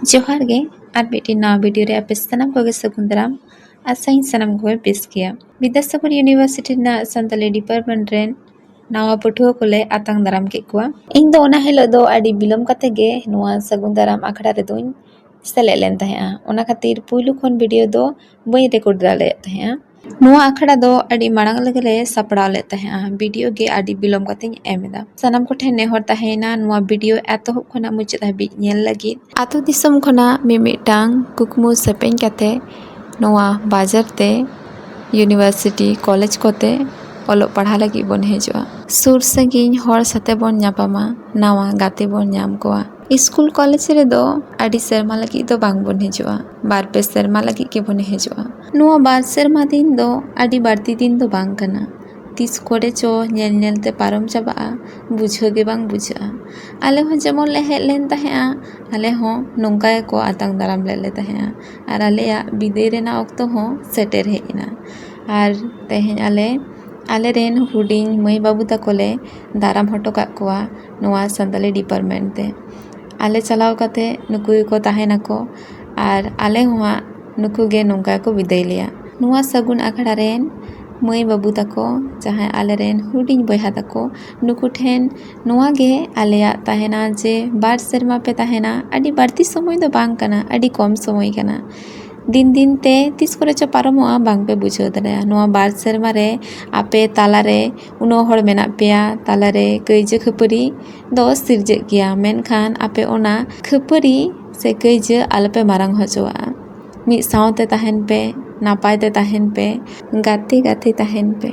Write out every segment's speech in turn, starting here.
जोहार गे और बेटी नवा वीडियो रे आपे सनम कोगे सगुन दाराम आसाइन सनम कोगे बेस किया विद्यासागर यूनिवर्सिटी ना संताली डिपार्टमेंट रेन नवा पठुआ कोले आतांग दाराम के कुआ इन दो ओना हेलो दो आडी बिलम कते गे नुआ सगुन दाराम आखड़ा रे दोइन सेले लेन तहेआ ओना खातिर पुइलु खन वीडियो दो बई रिकॉर्ड दाले तहेआ नुआ आखड़ा दो आडी मांग लगले सपड़ा ले तहेआ वीडियो गे आडी बिलम कते एमेदा सनम को ठे नेहर तहेना नुआ वीडियो एतो खना मुचाद हाबि नेल लगी आतो दिसम खना मिमिटांग कुकमु सेपें कते नुआ बाजार ते यूनिवर्सिटी कॉलेज कोते ओलो पढ़ा लगी बन हेजुआ सुर संगिन हर साथे बन न्यापामा नावा गाते बन न्याम कोआ स्कूल कॉलेज रे दो आडी सेरमा लगी दो बांग बन हेजुआ बार पे सेरमा लगी के बन हेजुआ नुआ बार सेरमा दिन दो आडी बाड़ती दिन दो बांग कना तीस कोड़े चो नेल नेल ते पारम चाबा बुझो गे बांग बुझा आले हो जेमन ले हेज लेन तहेआ आले हो नोंका को आतांग दाराम ले तहेआ आर आलेया बिदाय रेना ऑक्तो हो सेटेर हेना आर तेहेन आले रेन हुडिंग मई बाबू तकोले दाराम हटो का कोआ नुआ संताली डिपार्टमेंट ते आले चलाव काते नुकु को ताहेना को आर आले हुआ नुकु गे नोंका को बिदाय लिया नुआ सगुन आखड़ा रेन मई बाबू तको जहाँ आले रेन हुडिंग बयहा तको नुकु ठेन नुआ गे आलेया ताहेना जे बार सेरमा पे ताहेना आडी बाड़ती समय दो बांग कना आडी कम समय कना दिन दिन ते तीस करे चो पारमोआ बांग पे बुझो दरेया नुआ बार सेरमा रे आपे ताला रे उनो हड़ मेना पेया ताला रे कईजे खपरी दो सिरजे गया मेनखान आपे ओना खपरी से कईजे आलपे मारांग होजोआ मी सावते ताहेन पे नापाय ते ताहेन पे गाते गाते ताहेन पे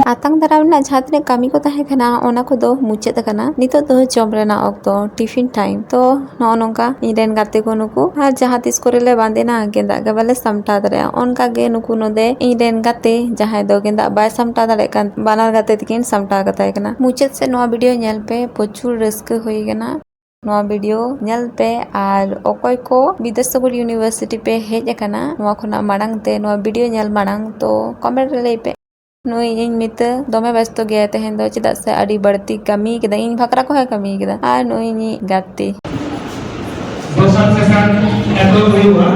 आतांग दाराम ना जहाँ तने कामी को ताहे खना ओना को दो मुचाद कना नितो दो जॉब रेना ऑक्तो टिफिन टाइम तो नो नोंका इरेन गाते को नुकु आर जहाँ तिस कोरे ले बांधे ना गेंदा के बाले समटा दरे ओनका गे नुकु नोदे इरेन गाते जहाँ दो गेंदा बाय समटा दरे कान बानार गाते तिकिन समटा गताय कना मुचाद से नोआ वीडियो नेल पे प्रचुर रस्क होई गना नोआ वीडियो नेल पे आर ओकोय को विद्यासागर यूनिवर्सिटी पे हेज एकना नोआ खुना मांग ते नोआ वीडियो नेल मांग तो कमेंट रे पे नुई इन मित दोमे व्यस्त गया तहेन दो चेदा से आडी बढ़ती कमी केदा इन भकरा को है कमी केदा आ नुई नि गाती दोसर सेशन एतो हुआ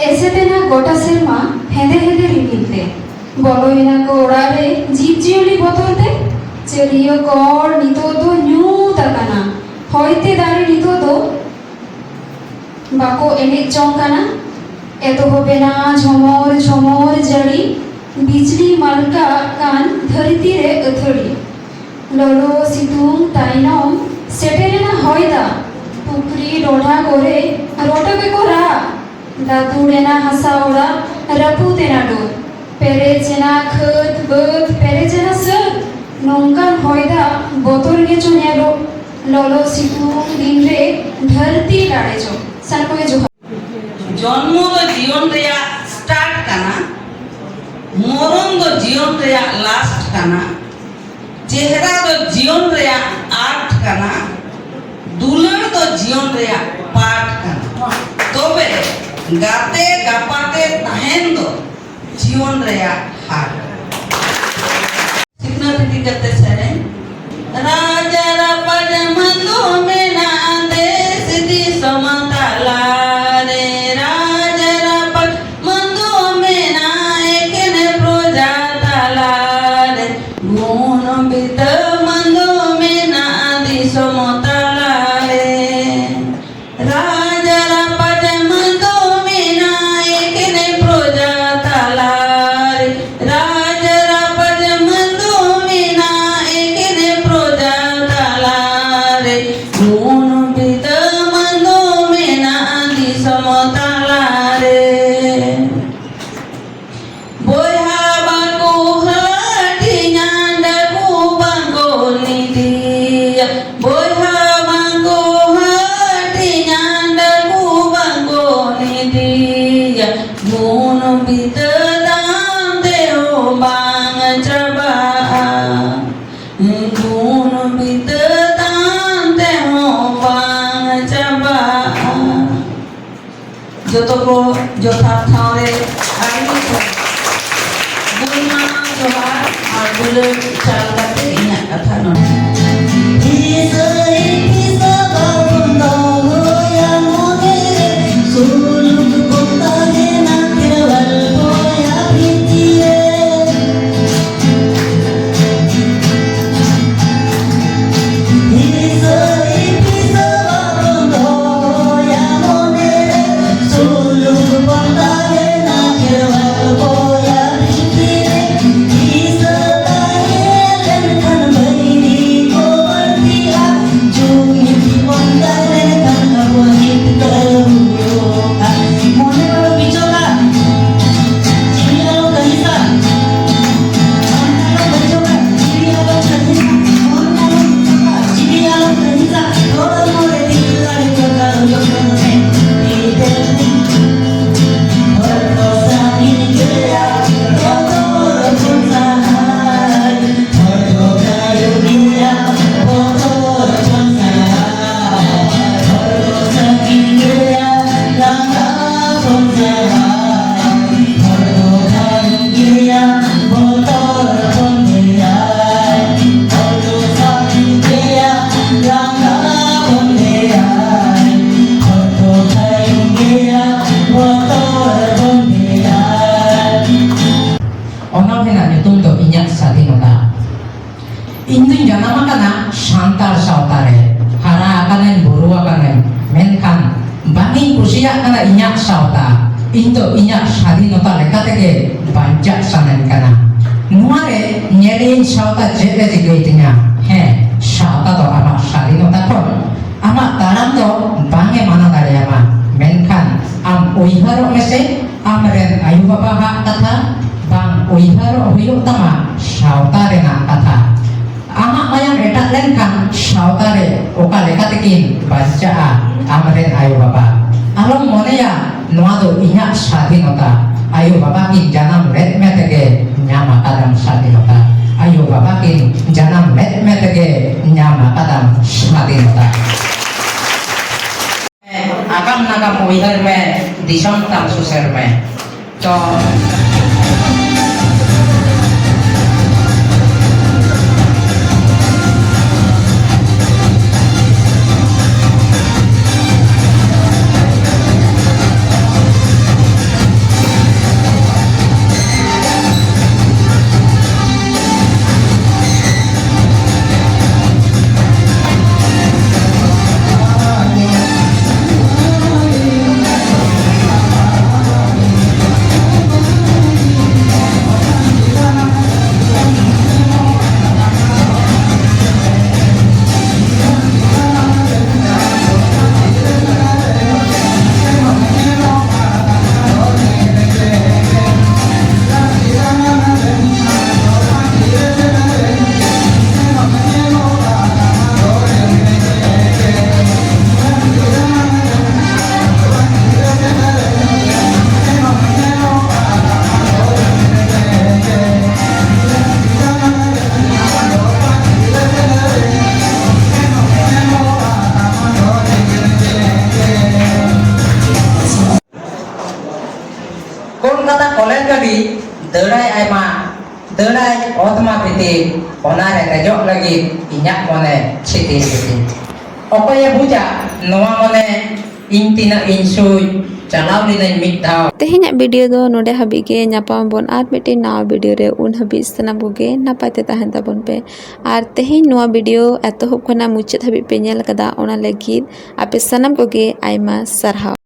एसेतेना गोटा सेरमा हेदे हेदे रिमिलते बलोइना को ओड़ारे जीव जियोली बदलते चलियो कौड़ नितो दो न्यू तकाना होइते दारे नितो दो बाको एने चौंकाना एतो होबेना झमोर झमोर जड़ी बिजली मलका कान धरती रे अथड़ी लोलो सितुंग ताइनम सेटेरेना होइदा पुकरी डोढ़ा करे रोटबे को रा दादुड़ेना हसा ओड़ा रपुतेना डोर पेरेचेना खत बद पेरेचेना सत नोंकान होइदा बोतल के चुनेलो लोलो सितुंग दिन रे धरती लाड़े जो सानकोए जोहार जन्म दो जीवन रेया स्टार्ट काना मरण दो जीवन रेया लास्ट काना चेहरा दो जीवन रेया आर्ट काना दुलर दो जीवन रेया पार्ट काना तोबे गाते गापाते तहन दो जीवन रेया हार सिकना रीति करते सरे राजा रापज मंदो में ना देश दी समतला रे राजा रापज मंदो में ना एक ने प्रोजा तला रे गुण बित मंदो में ना दी समतला रे राजा रापज मंदो में ना एक ने प्रोजा तला रे राजा रापज मंदो में ना एक ने प्रोजा तला रे गुण बित मंदो में ना दी समतला रे बोया बाको हटी न्यान्डा को बांगो निदिया बोया बांगो हटी न्यान्डा को बांगो निदिया गुण बित दाम दे हो बांग चबा गुण बित दाम दे हो बांग चबा जोतो को जोथार ठावरे आईनी को गुना जोहार और बुले चाल करते इन्हें कथा note Intunya jangan makana santar sautare hara akanen buru akanen menkan bangi kusia kana inyak sauta into inyak sadinota lekateke banjak sanen kana nuare nyelin sauta jere jigaitinya he sauta to ama sadinota kon ama taram to bange mana dari ama menkan am uiharo mese amren ayu baba kata bang uihar huyuk tama sauta rena kata amak mayang etak lenkan sauta re oka leka tekin baca amren ayo bapa along mone ya noa do inyak sadinota ayo bapa kin janam red metege nyama kadam sadinota ayo bapa kin janam red metege nyama kadam sadinota agam nagam uihar me disam tam suser me to Kolkata college gadi derai aima derai otma piti onare rejok lagi inyak mone citi citi okoye buja noa mone intina insui chalaw dinai mitdhaw तेहेᱧᱟᱜ video दो नोडे हबी गे ᱧᱟᱯᱟᱢ ᱵᱚᱱ ᱟᱨ ᱢᱤᱫᱴᱮᱱ ᱱᱟᱣᱟ video रे उन हबी ᱥᱟᱱᱟᱢ ᱠᱚᱜᱮ ᱱᱟᱯᱟᱭ ᱛᱮ ᱛᱟᱦᱮᱱ ᱛᱟᱵᱚᱱ ᱯᱮ ᱟᱨ ᱛᱮᱦᱮᱧ ᱱᱚᱣᱟ वीडियो ᱮᱛᱚᱦᱚᱵ ᱠᱷᱚᱱᱟᱜ ᱢᱩᱪᱟᱹᱫ ᱦᱟᱹᱵᱤᱡ ᱯᱮ ᱧᱮᱞ ᱟᱠᱟᱫᱟ ᱚᱱᱟ ᱞᱟᱹᱜᱤᱫ ᱟᱯᱮ ᱥᱟᱱᱟᱢ ᱠᱚᱜᱮ ᱟᱭᱢᱟ ᱥᱟᱨᱦᱟᱣ।